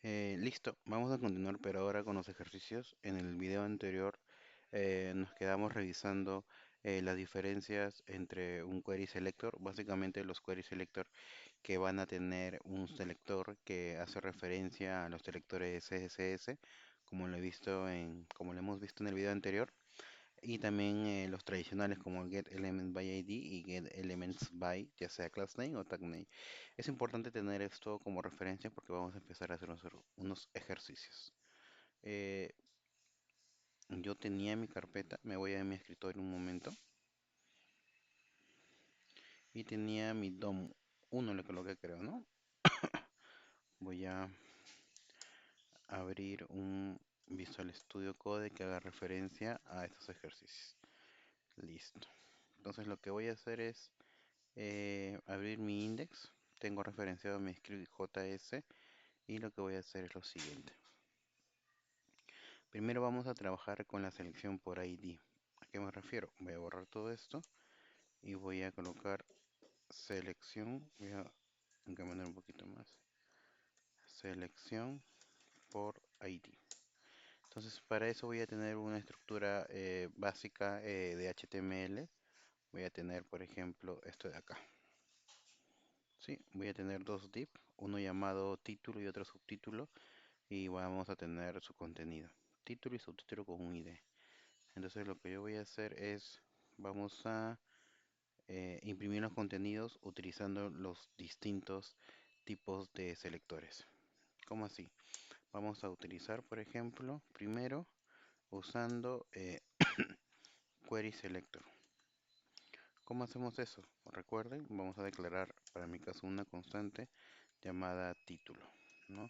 Listo, vamos a continuar, pero ahora con los ejercicios. En el video anterior nos quedamos revisando las diferencias entre un query selector, básicamente los query selector que van a tener un selector que hace referencia a los selectores CSS, como lo hemos visto en el video anterior, y también los tradicionales como el getElementById y getElementsBy, ya sea class name o tag name. Es importante tener esto como referencia porque vamos a empezar a hacer unos ejercicios. Eh, yo tenía mi carpeta, me voy a mi escritorio un momento, y tenía mi DOM 1, le coloqué creo, ¿no? Voy a abrir un Visual Studio Code que haga referencia a estos ejercicios. Listo. Entonces lo que voy a hacer es abrir mi index. Tengo referenciado mi script JS y lo que voy a hacer es lo siguiente. Primero vamos a trabajar con la selección por ID. ¿A qué me refiero? Voy a borrar todo esto y voy a colocar selección. Voy a incrementar un poquito más. Selección por ID. Entonces para eso voy a tener una estructura básica de HTML. Voy a tener, por ejemplo, esto de acá. Sí, voy a tener dos div, uno llamado título y otro subtítulo, y vamos a tener su contenido. Título y subtítulo con un ID. Entonces lo que yo voy a hacer es, vamos a imprimir los contenidos utilizando los distintos tipos de selectores. ¿Cómo así? Vamos a utilizar, por ejemplo, primero usando query selector. ¿Cómo hacemos eso? Recuerden, vamos a declarar para mi caso una constante llamada título, ¿no?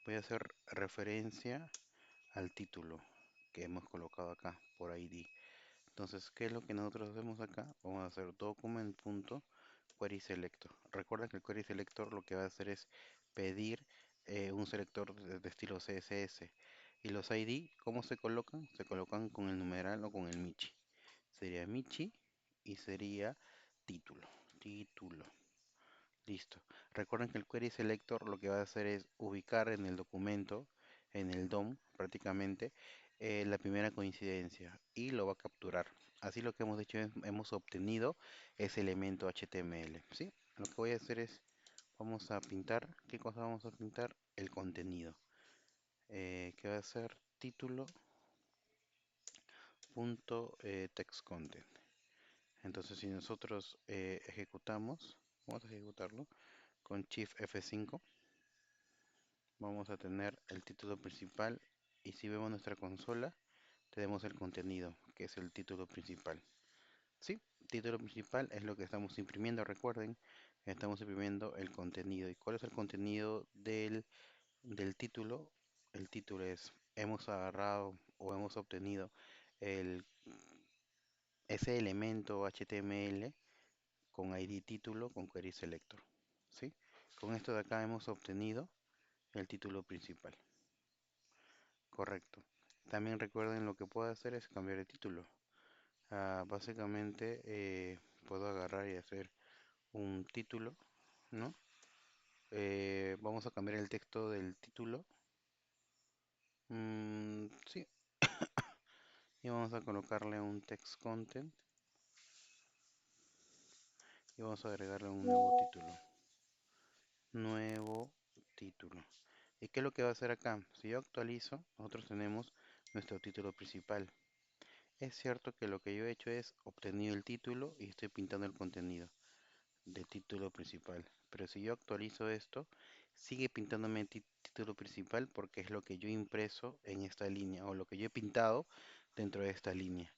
Voy a hacer referencia al título que hemos colocado acá por ID. Entonces, ¿qué es lo que nosotros hacemos acá? Vamos a hacer document.querySelector. Recuerda que el query selector lo que va a hacer es pedir un selector de estilo CSS. Y los ID, ¿cómo se colocan? Se colocan con el numeral o con el Michi. Sería Michi y sería título. Título. Listo. Recuerden que el query selector lo que va a hacer es ubicar en el documento, en el DOM prácticamente, la primera coincidencia y lo va a capturar. Así lo que hemos hecho es, hemos obtenido ese elemento HTML, ¿sí? Lo que voy a hacer es, vamos a pintar, ¿qué cosa vamos a pintar? El contenido, que va a ser título punto text content. Entonces si nosotros ejecutamos, vamos a ejecutarlo con Shift F5. Vamos a tener el título principal y si vemos nuestra consola tenemos el contenido que es el título principal. Sí, título principal es lo que estamos imprimiendo, recuerden, estamos imprimiendo el contenido. ¿Y cuál es el contenido del título? El título es, hemos agarrado o hemos obtenido el, ese elemento HTML con ID título con query selector. ¿Sí? Con esto de acá hemos obtenido el título principal. Correcto. También recuerden lo que puedo hacer es cambiar de título. Básicamente puedo agarrar y hacer un título, ¿no? Vamos a cambiar el texto del título. Sí, y vamos a colocarle un text content y vamos a agregarle un nuevo título. Nuevo título. ¿Y qué es lo que va a hacer acá? Si yo actualizo, nosotros tenemos nuestro título principal. Es cierto que lo que yo he hecho es obtenido el título y estoy pintando el contenido del título principal. Pero si yo actualizo esto, sigue pintándome el título principal porque es lo que yo he impreso en esta línea o lo que yo he pintado dentro de esta línea.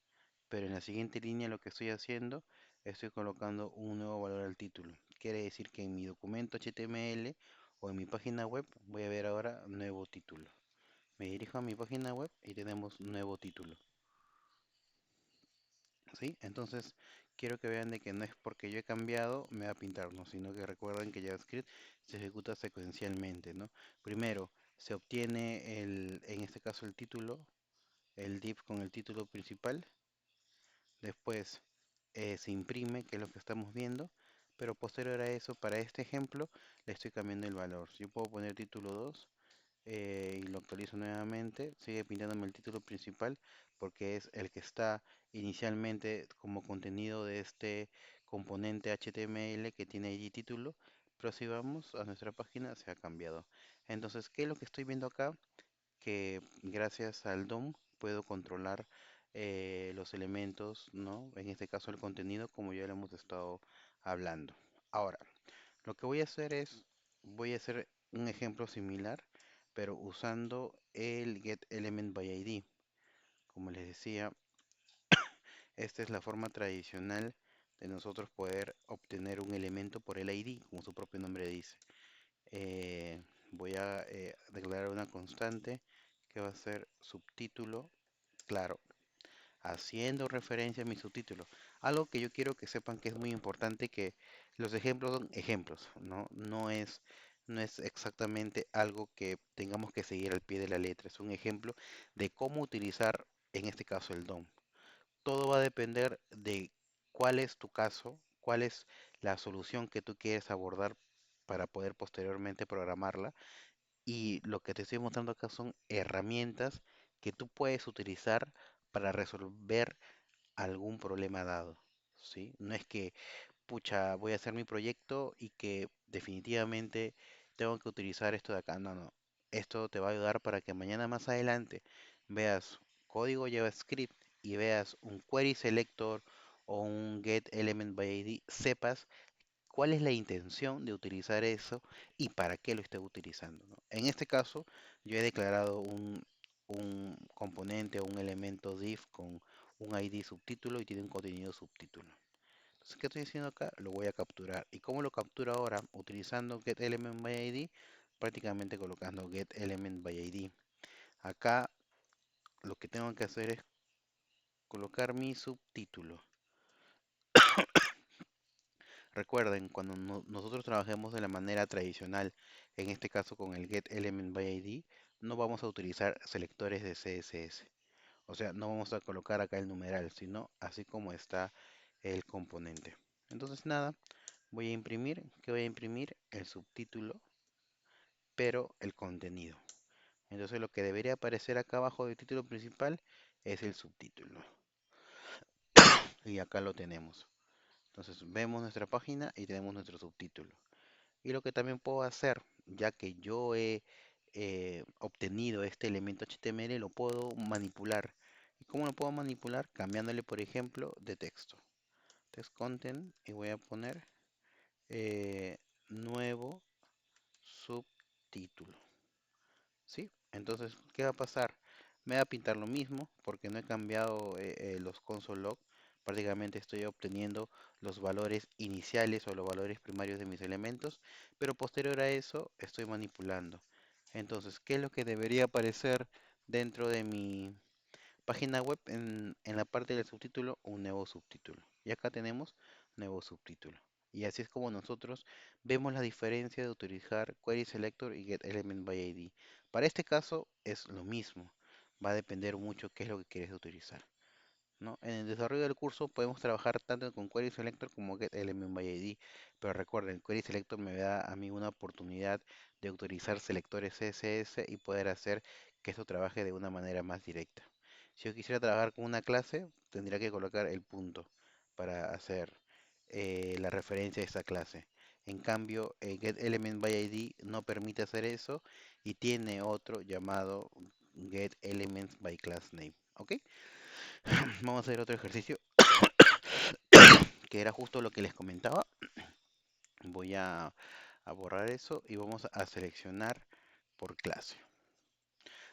Pero en la siguiente línea lo que estoy haciendo, estoy colocando un nuevo valor al título. Quiere decir que en mi documento HTML o en mi página web voy a ver ahora nuevo título. Me dirijo a mi página web y tenemos nuevo título. ¿Sí? Entonces, quiero que vean de que no es porque yo he cambiado, me va a pintar, ¿no? Sino que recuerden que JavaScript se ejecuta secuencialmente, ¿no? Primero, se obtiene en este caso el título, el div con el título principal. Después, se imprime, que es lo que estamos viendo. Pero posterior a eso, para este ejemplo, le estoy cambiando el valor. Yo puedo poner título 2 y lo actualizo nuevamente, sigue pintándome el título principal porque es el que está inicialmente como contenido de este componente HTML que tiene allí título, pero si vamos a nuestra página se ha cambiado. Entonces, ¿qué es lo que estoy viendo acá? Que gracias al DOM puedo controlar los elementos, ¿no? En este caso el contenido, como ya lo hemos estado hablando. Ahora, lo que voy a hacer es, voy a hacer un ejemplo similar, pero usando el getElementById. Como les decía, esta es la forma tradicional de nosotros poder obtener un elemento por el ID, como su propio nombre dice. Voy a declarar una constante que va a ser subtítulo, claro, haciendo referencia a mi subtítulo. Algo que yo quiero que sepan que es muy importante, que los ejemplos son ejemplos, ¿no? No es exactamente algo que tengamos que seguir al pie de la letra. Es un ejemplo de cómo utilizar, en este caso, el DOM. Todo va a depender de cuál es tu caso, cuál es la solución que tú quieres abordar para poder posteriormente programarla. Y lo que te estoy mostrando acá son herramientas que tú puedes utilizar para resolver algún problema dado, ¿sí? No es que, pucha, voy a hacer mi proyecto y que definitivamente tengo que utilizar esto de acá. No, no. Esto te va a ayudar para que mañana más adelante veas código JavaScript y veas un query selector o un get element by ID, sepas cuál es la intención de utilizar eso y para qué lo esté utilizando, ¿no? En este caso, yo he declarado un componente o un elemento div con un ID subtítulo y tiene un contenido subtítulo. Entonces, ¿qué estoy haciendo acá? Lo voy a capturar. ¿Y cómo lo capturo ahora? Utilizando getElementById, prácticamente colocando getElementById. Acá lo que tengo que hacer es colocar mi subtítulo. Recuerden, cuando nosotros trabajemos de la manera tradicional, en este caso con el getElementById, no vamos a utilizar selectores de CSS. O sea, no vamos a colocar acá el numeral, sino así como está el componente. Entonces, nada, voy a imprimir. ¿Qué voy a imprimir? El subtítulo, pero el contenido. Entonces, lo que debería aparecer acá abajo del título principal es el subtítulo. Y acá lo tenemos. Entonces, vemos nuestra página y tenemos nuestro subtítulo. Y lo que también puedo hacer, ya que yo he obtenido este elemento HTML, lo puedo manipular. ¿Y cómo lo puedo manipular? Cambiándole, por ejemplo, de texto. Text content y voy a poner eh, nuevo subtítulo. ¿Sí? Entonces, ¿qué va a pasar? Me va a pintar lo mismo porque no he cambiado los console log. Prácticamente estoy obteniendo los valores iniciales o los valores primarios de mis elementos, pero posterior a eso estoy manipulando. Entonces, ¿qué es lo que debería aparecer dentro de mi página web en la parte del subtítulo? Un nuevo subtítulo. Y acá tenemos nuevo subtítulo. Y así es como nosotros vemos la diferencia de utilizar Query Selector y getElementById. Para este caso es lo mismo. Va a depender mucho qué es lo que quieres utilizar, ¿no? En el desarrollo del curso podemos trabajar tanto con Query Selector como getElementById, pero recuerden, Query Selector me da a mí una oportunidad de utilizar selectores CSS y poder hacer que esto trabaje de una manera más directa. Si yo quisiera trabajar con una clase, tendría que colocar el punto para hacer la referencia a esa clase. En cambio, getElementById no permite hacer eso y tiene otro llamado getElementsByClassName. ¿Ok? Vamos a hacer otro ejercicio que era justo lo que les comentaba. Voy a borrar eso y vamos a seleccionar por clase.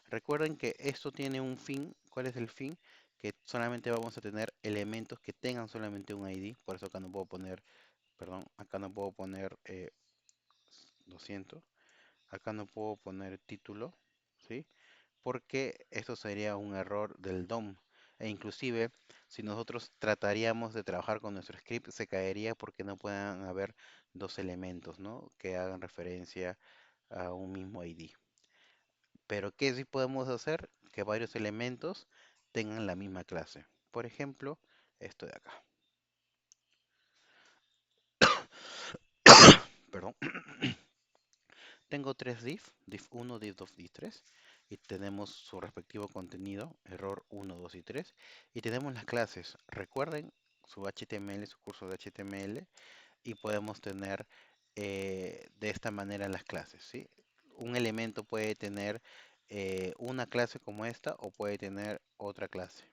Recuerden que esto tiene un fin. ¿Cuál es el fin? Que solamente vamos a tener elementos que tengan solamente un ID. Por eso acá no puedo poner, perdón, acá no puedo poner, lo siento, acá no puedo poner título, ¿sí? Porque esto sería un error del DOM. E inclusive, si nosotros trataríamos de trabajar con nuestro script, se caería porque no puedan haber dos elementos, ¿no? Que hagan referencia a un mismo ID. Pero ¿qué sí podemos hacer? Que varios elementos tengan la misma clase. Por ejemplo, esto de acá. Perdón. Tengo tres div 1, div 2, div 3, y tenemos su respectivo contenido, error 1, 2 y 3, y tenemos las clases. Recuerden su HTML, su curso de HTML, y podemos tener de esta manera las clases, ¿sí? Un elemento puede tener una clase como esta o puede tener otra clase,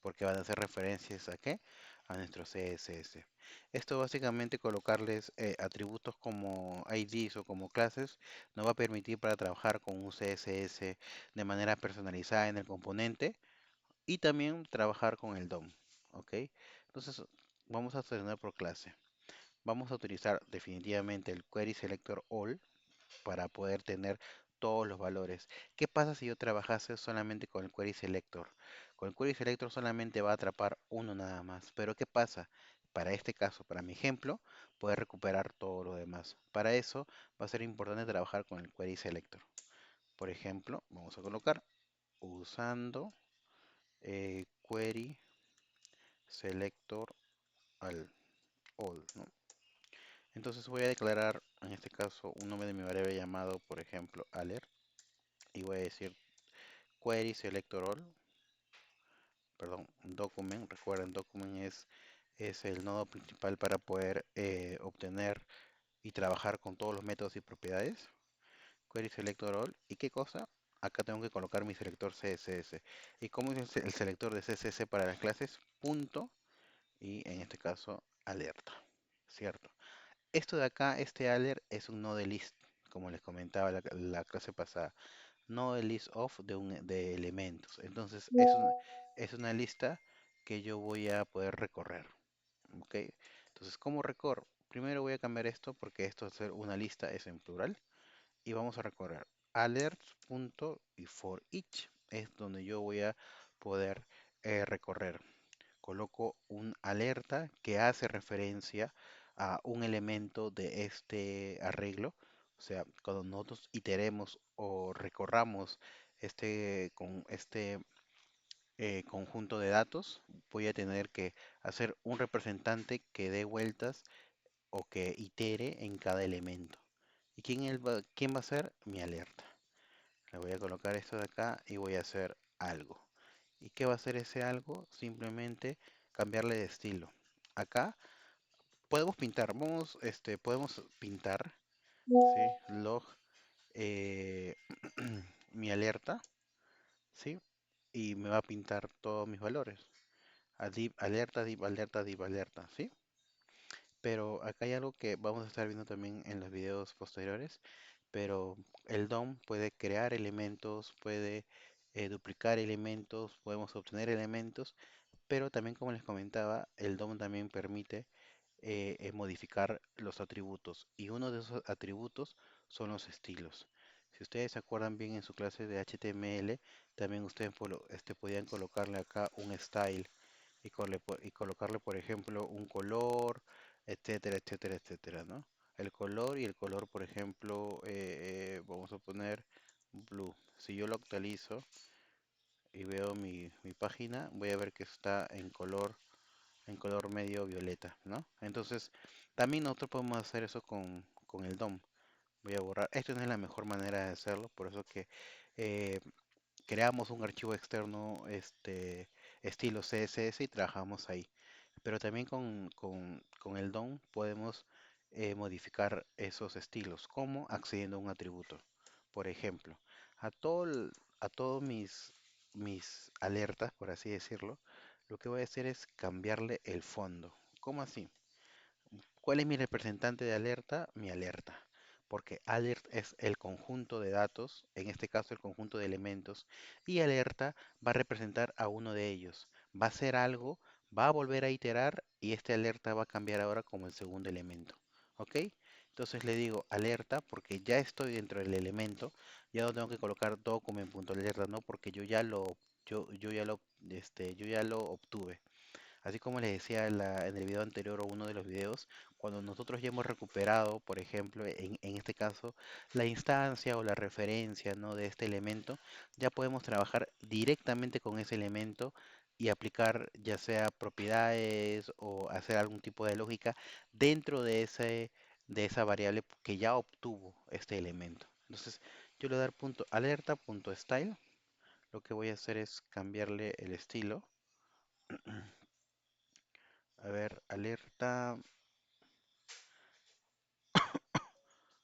porque van a hacer referencias a qué? A nuestro CSS. Esto básicamente colocarles atributos como IDs o como clases nos va a permitir para trabajar con un CSS de manera personalizada en el componente y también trabajar con el DOM, ¿ok? Entonces vamos a tener por clase. Vamos a utilizar definitivamente el Query Selector All para poder tener todos los valores. ¿Qué pasa si yo trabajase solamente con el Query Selector? Con el Query Selector solamente va a atrapar uno nada más. Pero ¿qué pasa? Para este caso, para mi ejemplo, poder recuperar todo lo demás. Para eso va a ser importante trabajar con el Query Selector. Por ejemplo, vamos a colocar usando Query Selector All, ¿no? Entonces voy a declarar, en este caso, un nombre de mi variable llamado, por ejemplo, alert, y voy a decir query selector all, perdón, document. Recuerden, document es el nodo principal para poder obtener y trabajar con todos los métodos y propiedades. Query selector all, ¿y qué cosa? Acá tengo que colocar mi selector CSS. ¿Y cómo es el selector de CSS para las clases? Punto, y en este caso, alerta, ¿cierto? Esto de acá, este alert, es un node list, como les comentaba la clase pasada. Node list of de elementos. Entonces, es una lista que yo voy a poder recorrer. ¿Ok? Entonces, ¿cómo recorro? Primero voy a cambiar esto porque esto, al ser una lista, es en plural. Y vamos a recorrer alerts punto y for each. Es donde yo voy a poder recorrer. Coloco un alerta que hace referencia a un elemento de este arreglo. O sea, cuando nosotros iteremos o recorramos con este conjunto de datos, voy a tener que hacer un representante que dé vueltas o que itere en cada elemento. ¿Y quién va a ser? Mi alerta. Le voy a colocar esto de acá y voy a hacer algo. ¿Y qué va a hacer ese algo? Simplemente cambiarle de estilo. Acá podemos pintar, podemos pintar, ¿sí? Log eh, mi alerta, ¿sí? Y me va a pintar todos mis valores. A div alerta, div alerta, div alerta, ¿sí? Pero acá hay algo que vamos a estar viendo también en los videos posteriores, pero el DOM puede crear elementos, puede duplicar elementos, podemos obtener elementos, pero también como les comentaba, el DOM también permite modificar los atributos y uno de esos atributos son los estilos. Si ustedes se acuerdan bien en su clase de HTML, también ustedes podían colocarle acá un style y colocarle, por ejemplo, un color, etcétera, etcétera, etcétera, ¿no? El color y el color, por ejemplo, vamos a poner blue. Si yo lo actualizo y veo mi página, voy a ver que está en color medio violeta, ¿no? Entonces, también nosotros podemos hacer eso con el DOM. Voy a borrar. Esto no es la mejor manera de hacerlo, por eso que eh, creamos un archivo externo, estilo CSS y trabajamos ahí. Pero también con el DOM podemos modificar esos estilos, como accediendo a un atributo. Por ejemplo, a todo a todos mis alertas, por así decirlo, lo que voy a hacer es cambiarle el fondo. ¿Cómo así? ¿Cuál es mi representante de alerta? Mi alerta. Porque alert es el conjunto de datos, en este caso el conjunto de elementos, y alerta va a representar a uno de ellos. Va a hacer algo, va a volver a iterar y este alerta va a cambiar ahora como el segundo elemento. ¿Ok? Entonces le digo alerta porque ya estoy dentro del elemento, ya no tengo que colocar document.alerta, ¿no? Porque yo ya lo obtuve. Así como les decía en el video anterior o uno de los videos, cuando nosotros ya hemos recuperado, por ejemplo, en este caso, la instancia o la referencia, ¿no? de este elemento, ya podemos trabajar directamente con ese elemento y aplicar ya sea propiedades o hacer algún tipo de lógica dentro de ese de esa variable que ya obtuvo este elemento. Entonces, yo le voy a dar punto alerta punto style. Lo que voy a hacer es cambiarle el estilo. A ver, alerta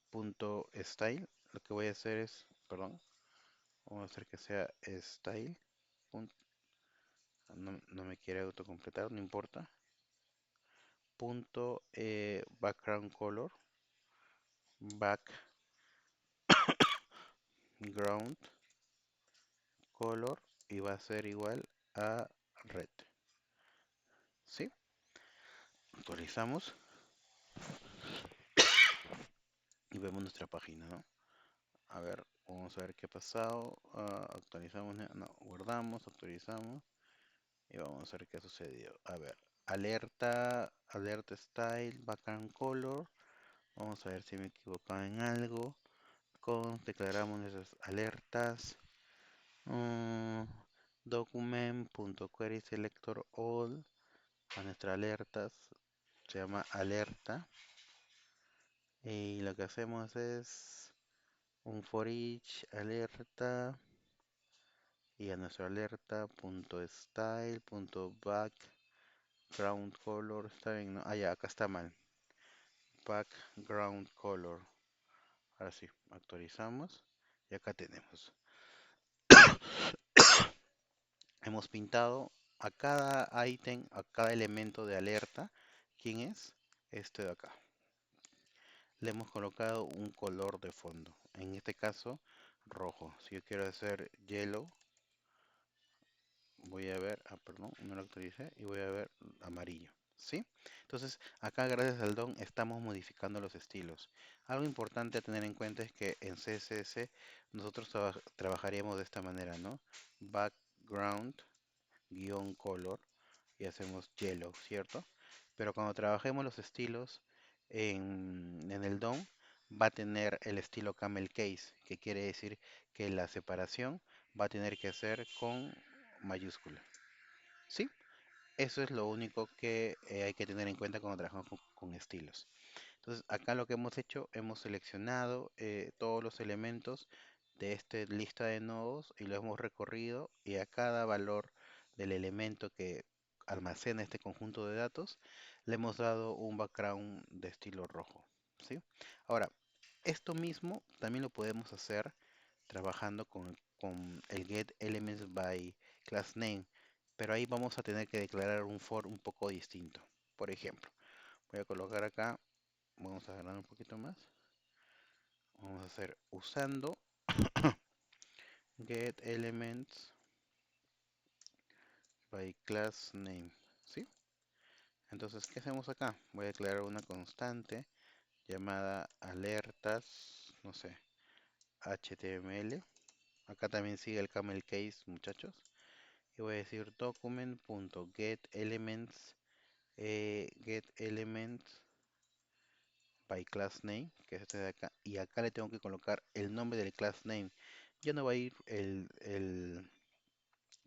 punto style. Lo que voy a hacer es, perdón, vamos a hacer que sea style. No, no me quiere autocompletar, no importa. Punto background color, background color, y va a ser igual a red. ¿Sí? Actualizamos y vemos nuestra página, ¿no? A ver, vamos a ver qué ha pasado. Actualizamos, no, guardamos, actualizamos y vamos a ver qué ha sucedido. A ver, alerta style, background color. Vamos a ver si me he equivocado en algo. Declaramos nuestras alertas. Mm, document.query selector all. A nuestras alertas se llama alerta. Y lo que hacemos es un for each alerta. Y a nuestra alerta punto style punto background color está bien, ¿no? Ah, ya, acá está mal. Background color. Ahora sí, actualizamos y acá tenemos. Hemos pintado a cada ítem, a cada elemento de alerta. ¿Quién es? Este de acá. Le hemos colocado un color de fondo. En este caso, rojo. Si yo quiero hacer yellow, voy a ver, perdón, no lo actualicé y voy a ver amarillo, ¿sí? Entonces, acá gracias al DOM estamos modificando los estilos. Algo importante a tener en cuenta es que en CSS nosotros trabajaríamos de esta manera, ¿no? Background guión color y hacemos yellow, ¿cierto? Pero cuando trabajemos los estilos en el DOM va a tener el estilo camel case, que quiere decir que la separación va a tener que ser con mayúscula. ¿Sí? Eso es lo único que hay que tener en cuenta cuando trabajamos con estilos. Entonces, acá lo que hemos hecho, hemos seleccionado todos los elementos de esta lista de nodos y lo hemos recorrido, y a cada valor del elemento que almacena este conjunto de datos le hemos dado un background de estilo rojo, ¿sí? Ahora, esto mismo también lo podemos hacer trabajando con el get elements by class name, pero ahí vamos a tener que declarar un for un poco distinto. Por ejemplo, voy a colocar acá, vamos a agarrar un poquito más, vamos a hacer usando get elements by class name, ¿sí? Entonces, ¿qué hacemos acá? Voy a declarar una constante llamada alertas, no sé, HTML. Acá también sigue el camel case, muchachos. Y voy a decir document.getElements get elements by class name, que es este de acá. Y acá le tengo que colocar el nombre del class name. Ya no va a ir el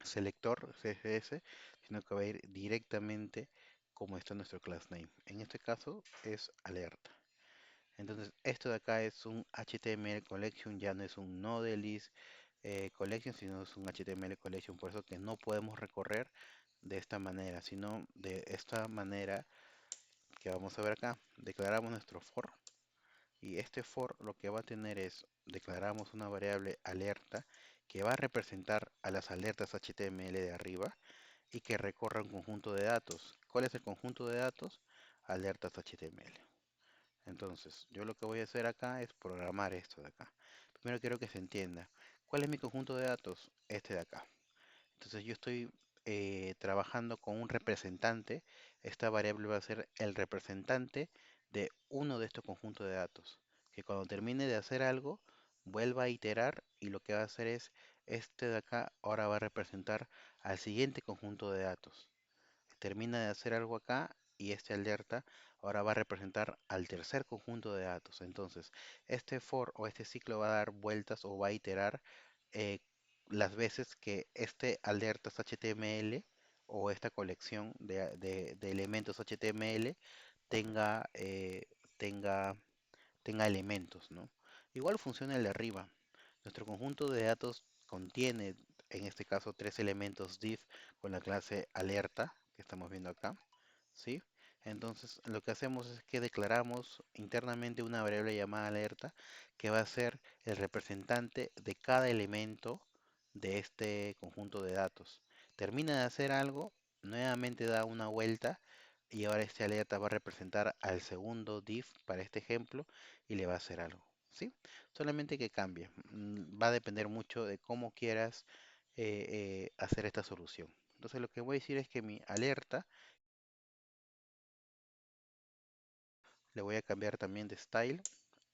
selector CSS, sino que va a ir directamente como está nuestro class name. En este caso es alerta. Entonces, esto de acá es un HTML collection, ya no es un Nodelist collection, sino es un HTML collection. Por eso que no podemos recorrer de esta manera, sino de esta manera que vamos a ver acá. Declaramos nuestro for, y este for lo que va a tener es, declaramos una variable alerta que va a representar a las alertas HTML de arriba y que recorra un conjunto de datos. ¿Cuál es el conjunto de datos? Alertas HTML. Entonces, yo lo que voy a hacer acá es programar esto de acá. Primero quiero que se entienda. ¿Cuál es mi conjunto de datos? Este de acá. Entonces yo estoy trabajando con un representante. Esta variable va a ser el representante de uno de estos conjuntos de datos. Que cuando termine de hacer algo, vuelva a iterar, y lo que va a hacer es, este de acá ahora va a representar al siguiente conjunto de datos. Termina de hacer algo acá y este alerta ahora va a representar al tercer conjunto de datos. Entonces, este for o este ciclo va a dar vueltas o va a iterar eh, las veces que este alertas HTML o esta colección de elementos HTML tenga tenga, tenga elementos, ¿no? Igual funciona el de arriba. Nuestro conjunto de datos contiene, en este caso, tres elementos div con la clase alerta que estamos viendo acá, ¿sí? Entonces, lo que hacemos es que declaramos internamente una variable llamada alerta que va a ser el representante de cada elemento de este conjunto de datos. Termina de hacer algo, nuevamente da una vuelta y ahora este alerta va a representar al segundo div para este ejemplo y le va a hacer algo, ¿sí? Solamente que cambie. Va a depender mucho de cómo quieras hacer esta solución. Entonces, lo que voy a decir es que mi alerta le voy a cambiar también de style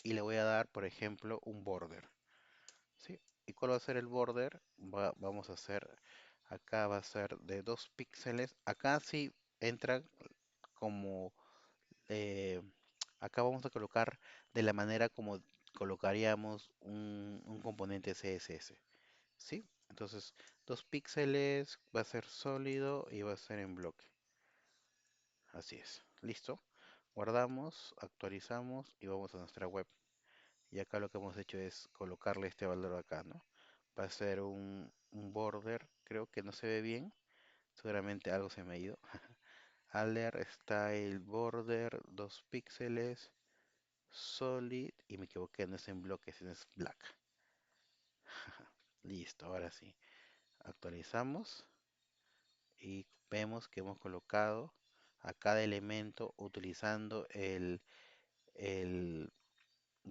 y le voy a dar, por ejemplo, un border, ¿sí? ¿Y cuál va a ser el border? Vamos a hacer, acá va a ser de 2 píxeles. Acá sí entra como, eh, acá vamos a colocar de la manera como colocaríamos un componente CSS, ¿sí? Entonces, 2 píxeles va a ser sólido y va a ser en bloque. Así es. Listo. Guardamos, actualizamos y vamos a nuestra web. Y acá lo que hemos hecho es colocarle este valor acá, ¿no? Va a ser un border, creo que no se ve bien, seguramente algo se me ha ido. Alert style border, 2 píxeles, solid, y me equivoqué, no es en bloque, sino es black. Listo, ahora sí. Actualizamos y vemos que hemos colocado a cada elemento utilizando el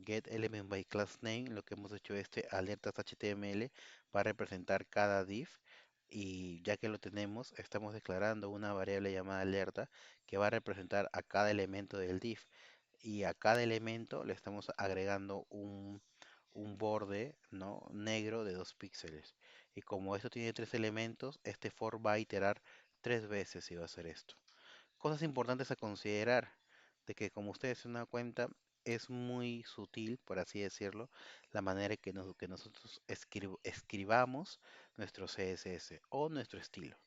get element by class name. Lo que hemos hecho este alertas HTML para representar cada div, y ya que lo tenemos estamos declarando una variable llamada alerta que va a representar a cada elemento del div, y a cada elemento le estamos agregando un borde, ¿no?, negro de 2 píxeles. Y como esto tiene tres elementos, este for va a iterar tres veces y va a hacer esto. Cosas importantes a considerar, de que como ustedes se dan cuenta, es muy sutil, por así decirlo, la manera que nosotros escribamos nuestro CSS o nuestro estilo.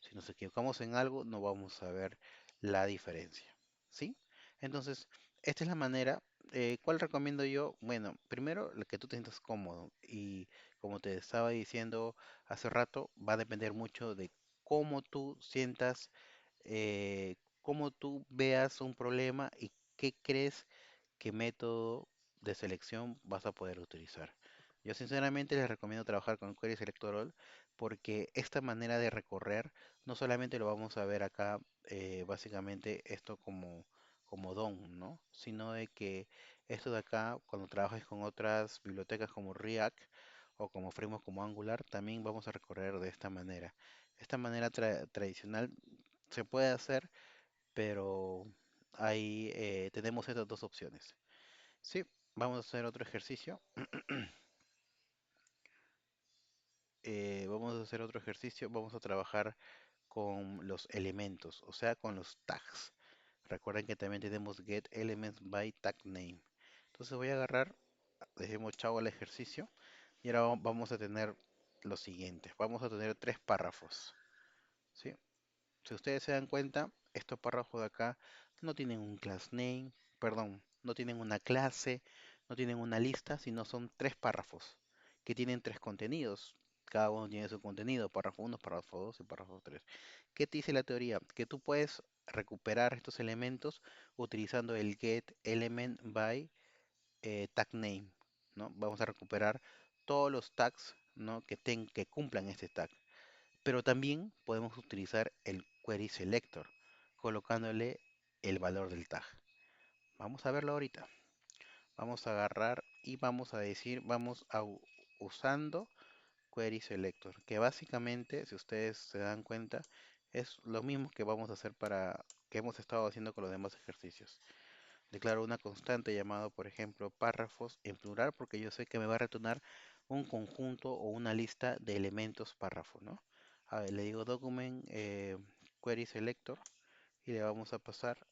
Si nos equivocamos en algo, no vamos a ver la diferencia, ¿sí? Entonces, esta es la manera. ¿Cuál recomiendo yo? Bueno, primero, la que tú te sientas cómodo. Y como te estaba diciendo hace rato, va a depender mucho de cómo tú sientas, cómo tú veas un problema y qué crees, qué método de selección vas a poder utilizar. Yo sinceramente les recomiendo trabajar con Query Selector All, porque esta manera de recorrer no solamente lo vamos a ver acá, básicamente esto como DOM, ¿no? Sino de que esto de acá, cuando trabajes con otras bibliotecas como React o como framework como Angular, también vamos a recorrer de esta manera. Esta manera tradicional se puede hacer, pero ahí tenemos estas dos opciones. Sí, vamos a hacer otro ejercicio. Vamos a hacer otro ejercicio. Vamos a trabajar con los elementos, o sea, con los tags. Recuerden que también tenemos get elements by tag name. Entonces voy a agarrar, decimos chao al ejercicio, y ahora vamos a tener lo siguiente. Vamos a tener tres párrafos, ¿sí? Si ustedes se dan cuenta, estos párrafos de acá no tienen un class name, perdón, no tienen una clase, no tienen una lista, sino son tres párrafos que tienen tres contenidos. Cada uno tiene su contenido, párrafo uno, párrafo 2 y párrafo 3. ¿Qué te dice la teoría? Que tú puedes recuperar estos elementos utilizando el get element by tag name, ¿no? Vamos a recuperar todos los tags, ¿no?, que cumplan este tag. Pero también podemos utilizar el query selector colocándole el valor del tag. Vamos a verlo ahorita. Vamos a agarrar y vamos a decir, usando query selector, que básicamente, si ustedes se dan cuenta, es lo mismo que vamos a hacer que hemos estado haciendo con los demás ejercicios. Declaro una constante llamado, por ejemplo, párrafos en plural, porque yo sé que me va a retornar un conjunto o una lista de elementos párrafo, ¿no? A ver, le digo document query selector y le vamos a pasar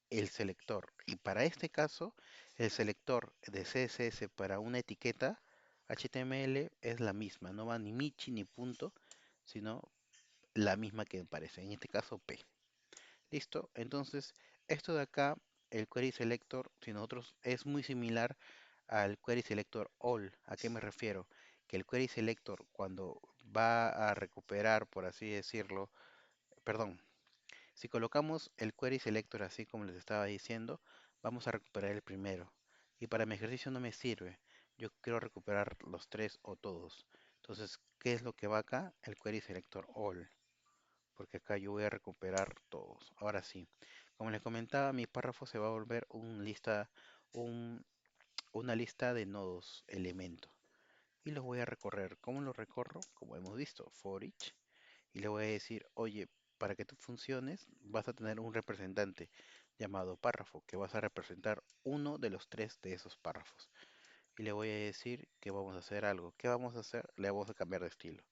el selector. Y para este caso, el selector de CSS para una etiqueta HTML es la misma, no va ni michi ni punto, sino la misma que aparece, en este caso P. Listo, entonces esto de acá el query selector, si nosotros es muy similar al query selector all. ¿A qué me refiero? Que el query selector cuando va a recuperar, por así decirlo, perdón, si colocamos el query selector así como les estaba diciendo, vamos a recuperar el primero. Y para mi ejercicio no me sirve. Yo quiero recuperar los tres o todos. Entonces, ¿qué es lo que va acá? El query selector all. Porque acá yo voy a recuperar todos. Ahora sí, como les comentaba, mi párrafo se va a volver un- una lista de nodos, elementos. Y los voy a recorrer. ¿Cómo los recorro? Como hemos visto, for each. Y le voy a decir, oye, para que tú funciones, vas a tener un representante llamado párrafo, que vas a representar uno de los tres de esos párrafos. Y le voy a decir que vamos a hacer algo. ¿Qué vamos a hacer? Le vamos a cambiar de estilo.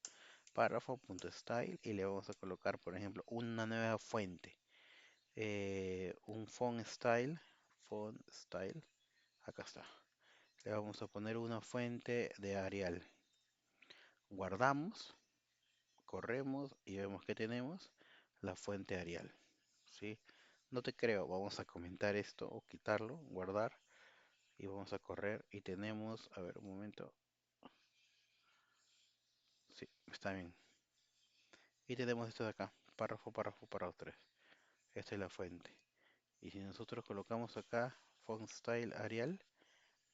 Párrafo.style y le vamos a colocar, por ejemplo, una nueva fuente. Un font style, acá está. Le vamos a poner una fuente de Arial. Guardamos, corremos y vemos que tenemos la fuente Arial. ¿Sí? No te creo, vamos a comentar esto o quitarlo, guardar y vamos a correr y tenemos, a ver un momento, sí, está bien. Y tenemos esto de acá, párrafo 3. Esta es la fuente. Y si nosotros colocamos acá font style Arial,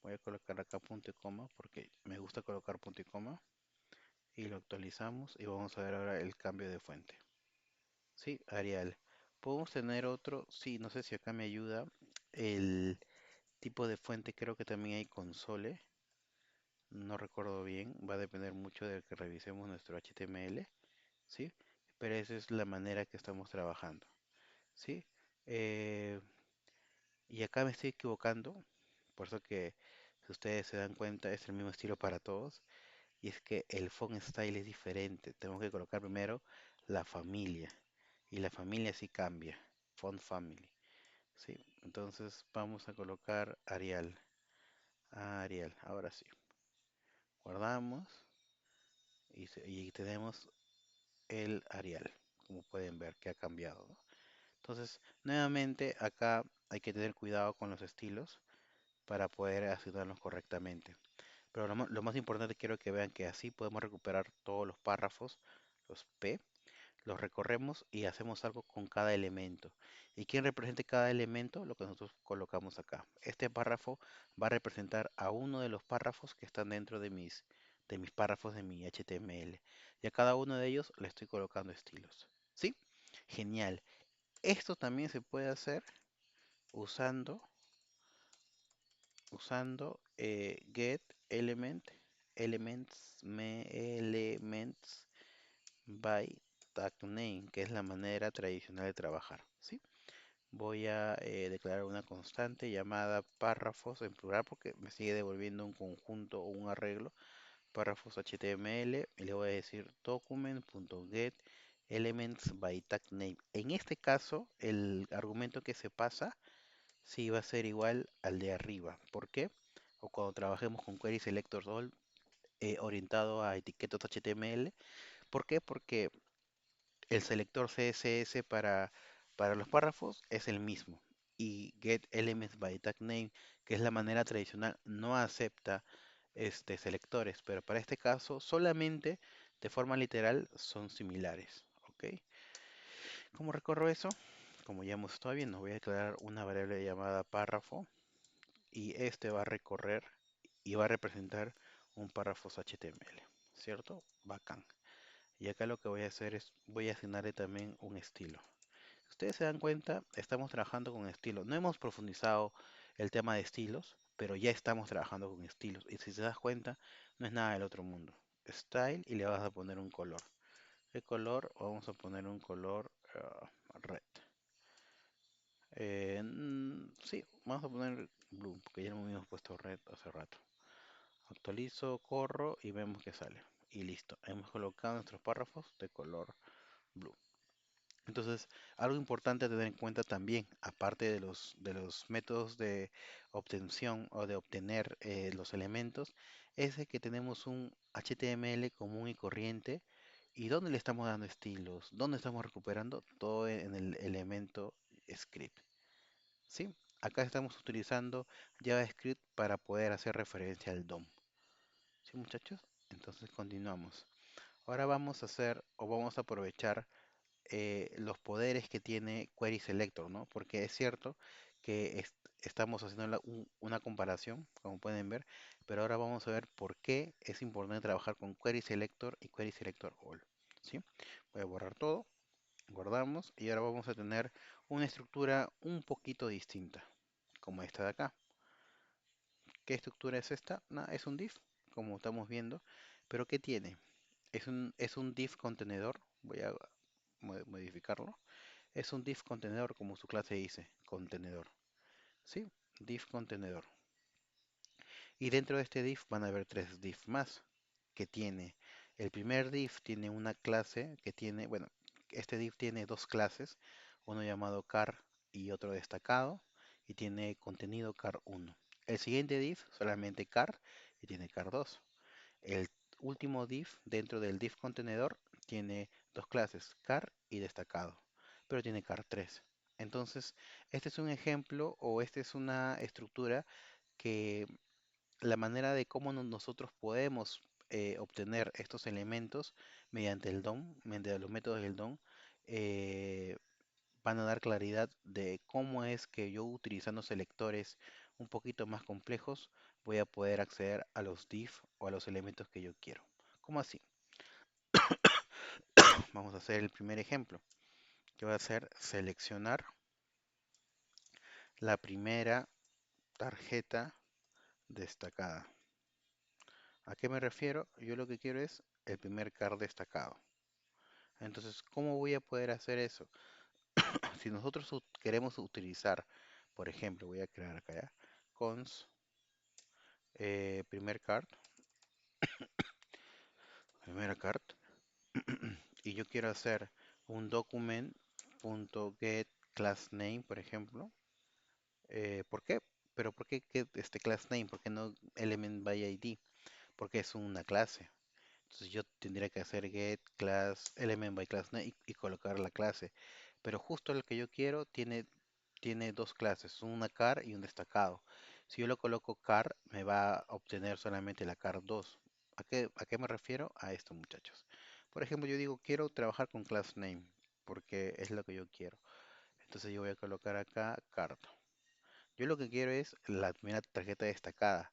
voy a colocar acá punto y coma porque me gusta colocar punto y coma y lo actualizamos y vamos a ver ahora el cambio de fuente. Sí, Arial. Podemos tener otro, sí, no sé si acá me ayuda. El tipo de fuente creo que también hay console. No recuerdo bien, va a depender mucho de que revisemos nuestro HTML, ¿sí? Pero esa es la manera que estamos trabajando, ¿sí? Eh, y acá me estoy equivocando, por eso que si ustedes se dan cuenta es el mismo estilo para todos, y es que el font style es diferente. Tenemos que colocar primero la familia, y la familia sí cambia, font family, ¿sí? Entonces vamos a colocar Arial, Arial, ahora sí. Guardamos y tenemos el Arial, como pueden ver que ha cambiado, ¿no? Entonces, nuevamente acá hay que tener cuidado con los estilos para poder asignarlos correctamente. Pero lo más importante quiero que vean que así podemos recuperar todos los párrafos, los P, los recorremos y hacemos algo con cada elemento. ¿Y quién representa cada elemento? Lo que nosotros colocamos acá. Este párrafo va a representar a uno de los párrafos que están dentro de mis párrafos de mi HTML. Y a cada uno de ellos le estoy colocando estilos. ¿Sí? Genial. Esto también se puede hacer usando, get elements by tag name, que es la manera tradicional de trabajar. ¿Sí? Voy a declarar una constante llamada párrafos en plural porque me sigue devolviendo un conjunto o un arreglo. Párrafos HTML y le voy a decir document.get elements by tag name. En este caso, el argumento que se pasa sí va a ser igual al de arriba. ¿Por qué? O cuando trabajemos con query selectors all orientado a etiquetas HTML. ¿Por qué? Porque el selector CSS para los párrafos es el mismo. Y get elements by tag name, que es la manera tradicional, no acepta selectores, pero para este caso solamente de forma literal son similares. ¿Ok? ¿Cómo recorro eso? Como ya hemos estado viendo, voy a declarar una variable llamada párrafo y este va a recorrer y va a representar un párrafo HTML, ¿cierto? Bacán. Y acá lo que voy a hacer es, voy a asignarle también un estilo. Si ustedes se dan cuenta, estamos trabajando con estilos. No hemos profundizado el tema de estilos, pero ya estamos trabajando con estilos. Y si te das cuenta, no es nada del otro mundo. Style y le vas a poner un color. ¿Qué color? Vamos a poner un color red. Sí, vamos a poner blue, porque ya no hemos puesto red hace rato. Actualizo, corro y vemos que sale. Y listo, hemos colocado nuestros párrafos de color blue. Entonces, algo importante a tener en cuenta también, aparte de los métodos de obtención o de obtener los elementos, es de que tenemos un HTML común y corriente. ¿Y dónde le estamos dando estilos? ¿Dónde estamos recuperando? Todo en el elemento script. ¿Sí? Acá estamos utilizando JavaScript para poder hacer referencia al DOM. ¿Sí, muchachos? Entonces continuamos. Ahora vamos a hacer o vamos a aprovechar los poderes que tiene Query Selector, ¿no? Porque es cierto que estamos haciendo una comparación, como pueden ver, pero ahora vamos a ver por qué es importante trabajar con Query Selector y Query Selector All, ¿sí? Voy a borrar todo, guardamos y ahora vamos a tener una estructura un poquito distinta, como esta de acá. ¿Qué estructura es esta? Es un div, como estamos viendo, pero ¿qué tiene? Es un div contenedor, voy a modificarlo. Es un div contenedor, como su clase dice, contenedor. ¿Sí? Div contenedor. Y dentro de este div van a haber tres div más que tiene. El primer div tiene una clase que tiene, bueno, este div tiene dos clases, uno llamado car y otro destacado, y tiene contenido car 1. El siguiente div solamente car y tiene car 2. El último div dentro del div contenedor tiene dos clases, car y destacado, pero tiene car 3. Entonces, este es un ejemplo o esta es una estructura que la manera de cómo nosotros podemos obtener estos elementos mediante el DOM, mediante los métodos del DOM, eh, van a dar claridad de cómo es que yo utilizando selectores un poquito más complejos voy a poder acceder a los div o a los elementos que yo quiero. ¿Cómo así? Vamos a hacer el primer ejemplo, que va a ser seleccionar la primera tarjeta destacada. ¿A qué me refiero? Yo lo que quiero es el primer card destacado. Entonces, ¿cómo voy a poder hacer eso? Si nosotros queremos utilizar, por ejemplo, voy a crear acá ya, cons primer card, primera card, y yo quiero hacer un document.get class name, por ejemplo. ¿Por qué? Pero ¿por qué get este class name? ¿Por qué no element by ID? Porque es una clase. Entonces yo tendría que hacer get class element by class name y colocar la clase. Pero justo el que yo quiero tiene dos clases, una car y un destacado. Si yo lo coloco car, me va a obtener solamente la car 2. ¿A qué me refiero? A esto, muchachos. Por ejemplo, yo digo, quiero trabajar con class name, porque es lo que yo quiero. Entonces yo voy a colocar acá card. Yo lo que quiero es la primera tarjeta destacada,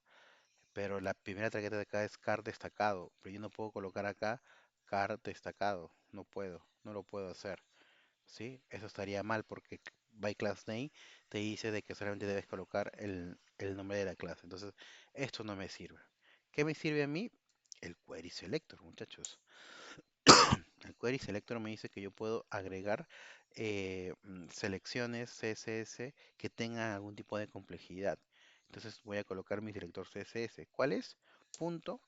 pero la primera tarjeta de acá es card destacado, pero yo no puedo colocar acá card destacado, no puedo, no lo puedo hacer. ¿Sí? Eso estaría mal porque by class name te dice de que solamente debes colocar el nombre de la clase. Entonces, esto no me sirve. ¿Qué me sirve a mí? El query selector, muchachos. El query selector me dice que yo puedo agregar selecciones CSS que tengan algún tipo de complejidad. Entonces voy a colocar mi selector CSS. ¿Cuál es? Punto,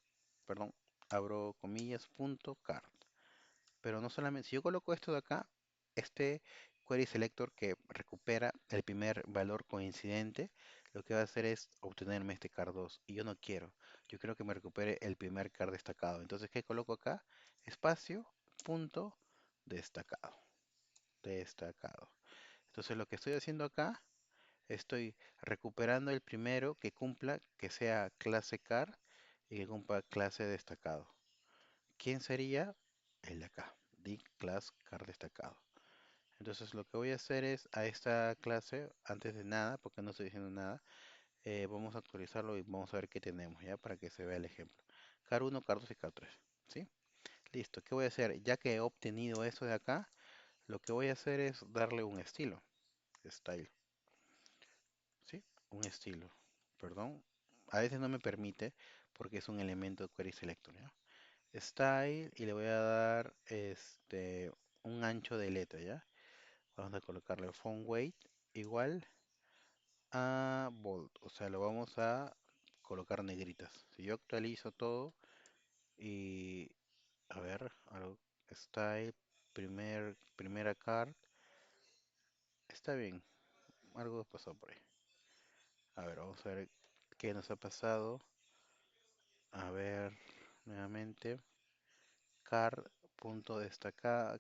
perdón, abro comillas, punto card. Pero no solamente, si yo coloco esto de acá, este query selector que recupera el primer valor coincidente, lo que va a hacer es obtenerme este car 2. Y yo no quiero. Yo quiero que me recupere el primer car destacado. Entonces, ¿qué coloco acá? Espacio, punto, destacado. Destacado. Entonces, lo que estoy haciendo acá, estoy recuperando el primero que cumpla, que sea clase car y que cumpla clase destacado. ¿Quién sería? El de acá, div class car destacado. Entonces lo que voy a hacer es a esta clase, antes de nada, porque no estoy diciendo nada, vamos a actualizarlo y vamos a ver qué tenemos, ¿ya? Para que se vea el ejemplo. Car 1, car 2 y car 3, ¿sí? Listo, ¿qué voy a hacer? Ya que he obtenido eso de acá, lo que voy a hacer es darle un estilo, style, ¿sí? Un estilo, perdón. A veces no me permite porque es un elemento de query selector, ¿ya? Style y le voy a dar un ancho de letra, ¿ya? Vamos a colocarle font weight igual a bold, o sea, lo vamos a colocar negritas. Si yo actualizo todo y a ver, style, primera card, está bien, algo pasó por ahí. A ver, vamos a ver qué nos ha pasado. A ver, nuevamente, car punto destacado.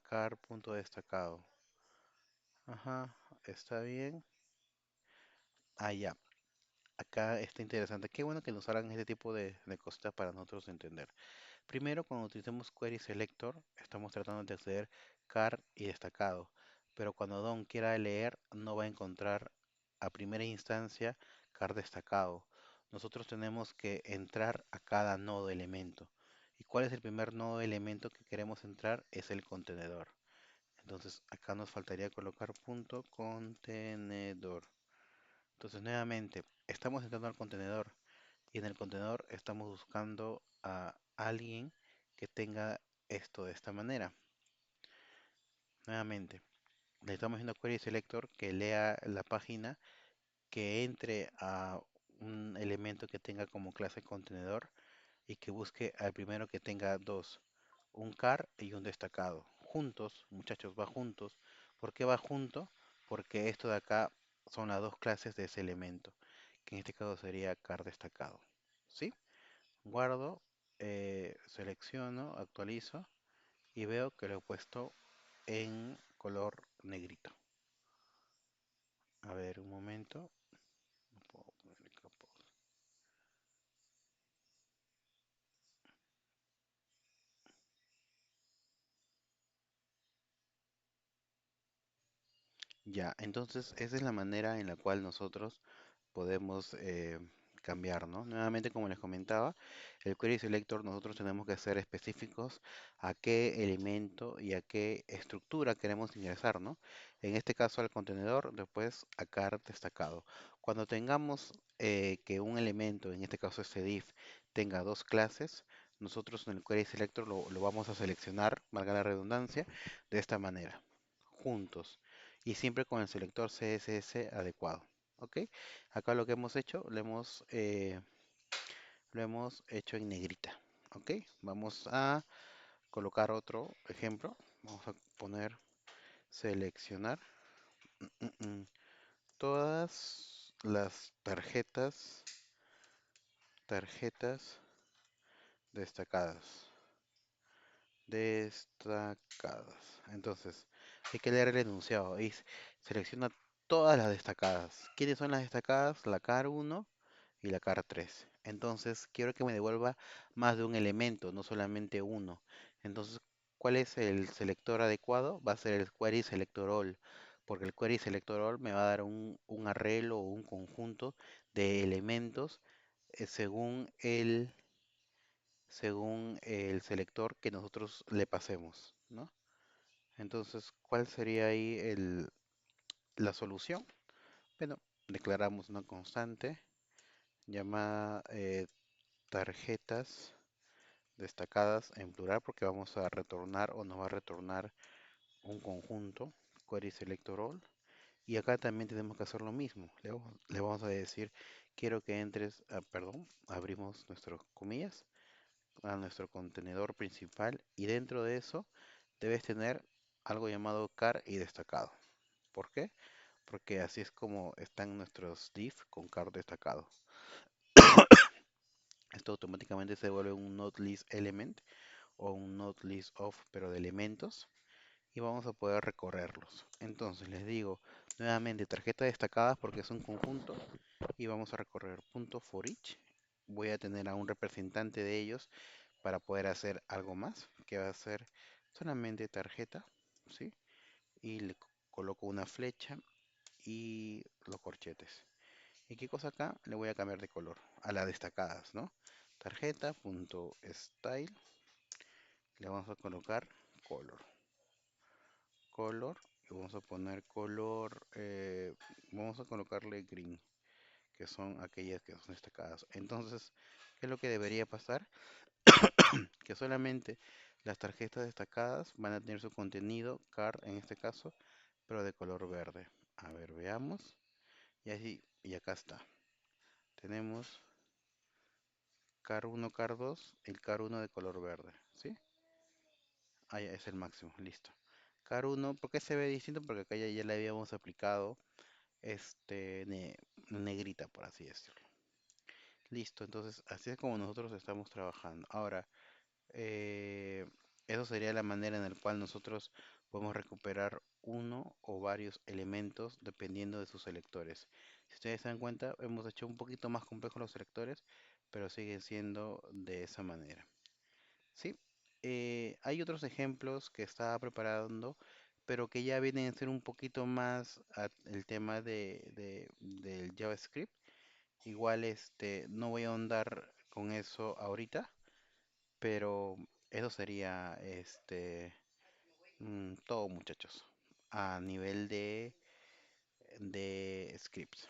Ajá, está bien. Ah, ya. Acá está interesante. Qué bueno que nos hagan este tipo de cosas para nosotros entender. Primero, cuando utilizamos Query Selector, estamos tratando de acceder car y destacado. Pero cuando Don quiera leer, no va a encontrar a primera instancia car destacado. Nosotros tenemos que entrar a cada nodo elemento. ¿Y cuál es el primer nodo elemento que queremos entrar? Es el contenedor. Entonces acá nos faltaría colocar punto contenedor. Entonces nuevamente, estamos entrando al contenedor y en el contenedor estamos buscando a alguien que tenga esto de esta manera. Nuevamente, le estamos haciendo query selector que lea la página, que entre a un elemento que tenga como clase contenedor y que busque al primero que tenga dos, un car y un destacado. Juntos, muchachos, va juntos. ¿Por qué va junto? Porque esto de acá son las dos clases de ese elemento, que en este caso sería car destacado. ¿Sí? Guardo, selecciono, actualizo y veo que lo he puesto en color negrito. A ver, un momento. No puedo ponerle capa. Ya, entonces esa es la manera en la cual nosotros podemos cambiar, ¿no? Nuevamente, como les comentaba, el Query Selector nosotros tenemos que ser específicos a qué elemento y a qué estructura queremos ingresar, ¿no? En este caso al contenedor, después a car destacado. Cuando tengamos que un elemento, en este caso este div, tenga dos clases, nosotros en el Query Selector lo vamos a seleccionar, valga la redundancia, de esta manera, juntos, y siempre con el selector CSS adecuado. ¿Ok? Acá lo que hemos hecho, lo hemos hecho en negrita. ¿Ok? Vamos a colocar otro ejemplo. Vamos a poner seleccionar todas las tarjetas destacadas. Destacadas. Entonces, hay que leer el enunciado. Y selecciona todas las destacadas. ¿Quiénes son las destacadas? La car 1 y la car 3. Entonces, quiero que me devuelva más de un elemento, no solamente uno. Entonces, ¿cuál es el selector adecuado? Va a ser el query selector all, porque el query selector all me va a dar un arreglo o un conjunto de elementos según el selector que nosotros le pasemos, ¿no? Entonces, ¿cuál sería ahí la solución? Bueno, declaramos una constante llamada tarjetas destacadas en plural porque vamos a retornar o nos va a retornar un conjunto, query selector all. Y acá también tenemos que hacer lo mismo. Le vamos a decir, quiero que entres, perdón, abrimos nuestras comillas, a nuestro contenedor principal y dentro de eso debes tener algo llamado car y destacado. ¿Por qué? Porque así es como están nuestros div con car destacado. Esto automáticamente se vuelve un not list element o un not list of, pero de elementos, y vamos a poder recorrerlos. Entonces les digo nuevamente tarjeta destacadas porque es un conjunto y vamos a recorrer punto for each. Voy a tener a un representante de ellos para poder hacer algo más, que va a ser solamente tarjeta, ¿sí? Y le coloco una flecha y los corchetes. ¿Y qué cosa acá? Le voy a cambiar de color a las destacadas, ¿no? Tarjeta.style, le vamos a colocar color, y vamos a poner color, vamos a colocarle green, que son aquellas que son destacadas. Entonces, ¿qué es lo que debería pasar? Que solamente las tarjetas destacadas van a tener su contenido, car en este caso, pero de color verde. A ver, veamos. Y así, y acá está. Tenemos car 1, car 2, el car 1 de color verde, ¿sí? Ah, ya es el máximo, listo. Car 1, ¿por qué se ve distinto? Porque acá ya le habíamos aplicado negrita, por así decirlo. Listo, entonces así es como nosotros estamos trabajando. Ahora, Eh, eso sería la manera en la cual nosotros podemos recuperar uno o varios elementos dependiendo de sus selectores. Si ustedes se dan cuenta, hemos hecho un poquito más complejos los selectores, pero siguen siendo de esa manera. ¿Sí? Hay otros ejemplos que estaba preparando, pero que ya vienen a ser un poquito más el tema del JavaScript. Igual no voy a ahondar con eso ahorita, pero eso sería todo, muchachos, a nivel de scripts.